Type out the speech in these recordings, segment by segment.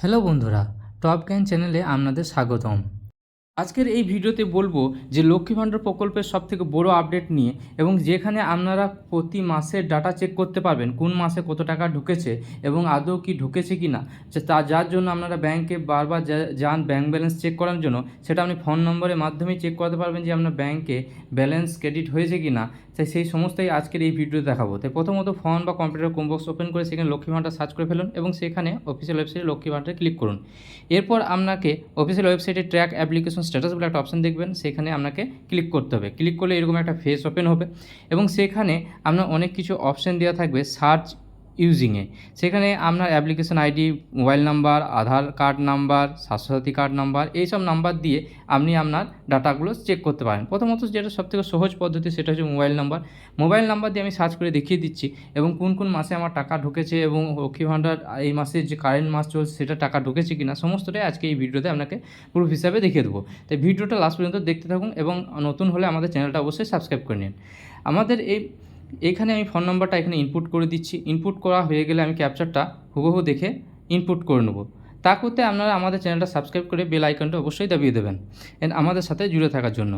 Hello বন্ধুরা, top জ্ঞান চ্যানেলে আপনাদের স্বাগতম। আজকের এই ভিডিওতে বলবো যে লক্ষ্মী ভাণ্ডার প্রকল্পের সবথেকে বড় আপডেট নিয়ে, এবং যেখানে আপনারা প্রতি মাসের ডাটা চেক করতে পারবেন কোন মাসে কত টাকা ঢুকেছে এবং আদৌ কি ঢুকেছে কি না। যার জন্য আপনারা ব্যাংকে বারবার যান ব্যাংক ব্যালেন্স চেক করার জন্য, সেটা আপনি ফোন নম্বরের মাধ্যমেই চেক করতে পারবেন যে আপনার ব্যাংকে ব্যালেন্স ক্রেডিট হয়েছে কি না। তাই সেই সমস্তই আজকের এই ভিডিওতে দেখাবো। তাই প্রথমত ফোন বা কম্পিউটার কমবক্স ওপেন করে সেখানে লক্ষ্মী ভাণ্ডার সার্চ করে ফেলুন এবং সেখানে অফিসিয়াল ওয়েবসাইটে লক্ষ্মী ভাণ্ডারে ক্লিক করুন। এরপর আপনাকে অফিসিয়াল ওয়েবসাইটে ট্র্যাক অ্যাপ্লিকেশন স্ট্যাটাস বলে একটা অপশন দেখবেন, সেখানে আপনাকে ক্লিক করতে হবে। ক্লিক করলে এরকম একটা ফেস ওপেন হবে এবং সেখানে আপনার অনেক কিছু অপশন দেওয়া থাকবে সার্চ ইউজিংয়ে। সেখানে আপনার application ID, mobile number, Aadhaar card number, Swasthya Sathi card number, এইসব নাম্বার দিয়ে আপনি আপনার ডাটাগুলো চেক করতে পারেন। প্রথমত যেটা সবথেকে সহজ পদ্ধতি সেটা হচ্ছে মোবাইল নাম্বার দিয়ে আমি সার্চ করে দেখিয়ে দিচ্ছি এবং কোন কোন মাসে আমার টাকা ঢুকেছে এবং লক্ষ্মী ভাণ্ডার এই মাসের যে কারেন্ট মাস চলছে সেটা টাকা ঢুকেছে কিনা সমস্তটাই আজকে এই ভিডিওতে আপনাকে প্রুফ হিসাবে দেখিয়ে দেবো। তাই ভিডিওটা লাস্ট পর্যন্ত দেখতে থাকুন এবং নতুন হলে আমাদের চ্যানেলটা অবশ্যই সাবস্ক্রাইব করে নিন। আমাদের এখানে আমি ফোন নাম্বারটা এখানে ইনপুট করে দিচ্ছি। ইনপুট করা হয়ে গেলে আমি ক্যাপচারটা হুবহু দেখে ইনপুট করে নেব। তা করতে আপনারা আমাদের চ্যানেলটা সাবস্ক্রাইব করে বেল আইকনটা অবশ্যই দাবিয়ে দেবেন আমাদের সাথে জুড়ে থাকার জন্য,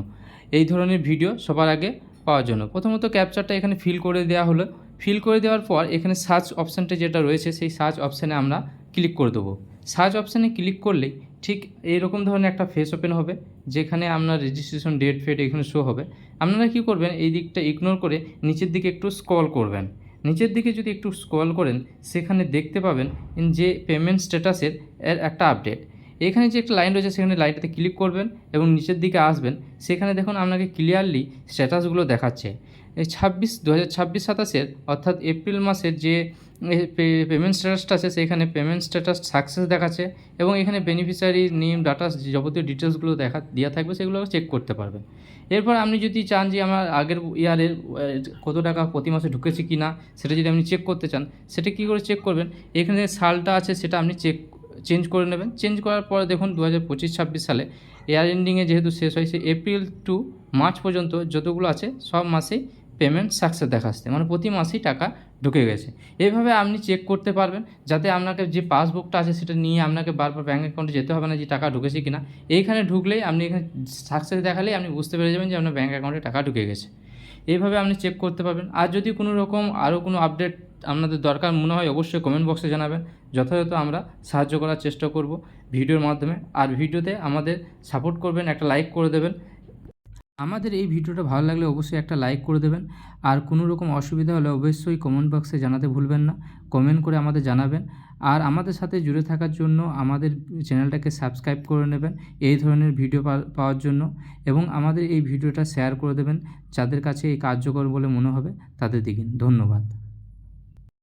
এই ধরনের ভিডিও সবার আগে পাওয়ার জন্য। প্রথমত ক্যাপচারটা এখানে ফিল করে দেওয়া হলো। ফিল করে দেওয়ার পর এখানে সার্চ অপশানটা যেটা রয়েছে সেই সার্চ অপশানে আমরা ক্লিক করে দেবো। সার্চ অপশানে ক্লিক করলেই ঠিক এইরকম ধরনের একটা ফেস ওপেন হবে, যেখানে আপনার রেজিস্ট্রেশন ডেট ফেট এখানে শো হবে। আপনারা কী করবেন, এই দিকটা ইগনোর করে নিচের দিকে একটু স্ক্রল করবেন। নিচের দিকে যদি একটু স্ক্রল করেন সেখানে দেখতে পাবেন যে পেমেন্ট স্ট্যাটাসের একটা আপডেট। এখানে যে একটা লাইন রয়েছে সেখানে লাইনটাতে ক্লিক করবেন এবং নিচের দিকে আসবেন। সেখানে দেখুন আপনাকে ক্লিয়ারলি স্ট্যাটাসগুলো দেখাচ্ছে। এই 2026-27 অর্থাৎ এপ্রিল মাসের যে পেমেন্ট স্ট্যাটাসটা আছে সেখানে পেমেন্ট স্ট্যাটাস সাকসেস দেখাচ্ছে এবং এখানে বেনিফিশিয়ারি নেম, ডাটা, যাবতীয় ডিটেলসগুলো দেওয়া থাকবে, সেগুলো চেক করতে পারবেন। এরপর আপনি যদি চান যে আমার আগের ইয়ারের কত টাকা প্রতি মাসে ঢুকেছে কি না সেটা যদি আপনি চেক করতে চান, সেটা কী করে চেক করবেন, এখানে সালটা আছে সেটা আপনি চেঞ্জ করে নেবেন। চেঞ্জ করার পর দেখুন 2025-26 সালে ইয়ার এন্ডিংয়ে যেহেতু শেষ হয়, সে এপ্রিল টু মার্চ পর্যন্ত যতগুলো আছে সব মাসেই পেমেন্ট সাকসেস দেখাচ্ছে, মানে প্রতি মাসেই টাকা ঢুকে গেছে। এইভাবে আপনি চেক করতে পারবেন, যাতে আপনাকে যে পাসবুকটা আছে সেটা নিয়ে আপনাকে বারবার ব্যাঙ্ক অ্যাকাউন্টে যেতে হবে না যে টাকা ঢুকেছে কিনা। এইখানে ঢুকলেই আপনি এখানে সাকসেস দেখালেই আপনি বুঝতে পেরে যাবেন যে আপনার ব্যাঙ্ক অ্যাকাউন্টে টাকা ঢুকে গেছে। এইভাবে আপনি চেক করতে পারবেন। আর যদি কোনো রকম আরও কোনো আপডেট আপনাদের দরকার মনে হয় অবশ্যই কমেন্ট বক্সে জানাবেন, যথাযথ আমরা সাহায্য করার চেষ্টা করব ভিডিওর মাধ্যমে। আর ভিডিওতে আমাদের সাপোর্ট করবেন, একটা লাইক করে দেবেন। আমাদের এই ভিডিওটা ভালো লাগলে অবশ্যই একটা লাইক করে দেবেন। আর কোনো রকম অসুবিধা হলে অবশ্যই কমেন্ট বক্সে জানাতে ভুলবেন না, কমেন্ট করে আমাদের জানাবেন। আর আমাদের সাথে জুড়ে থাকার জন্য আমাদের চ্যানেলটাকে সাবস্ক্রাইব করে নেবেন এই ধরনের ভিডিও পাওয়ার জন্য, এবং আমাদের এই ভিডিওটা শেয়ার করে দেবেন যাদের কাছে এই কার্যকর বলে মনে হবে তাদের দিকে। ধন্যবাদ।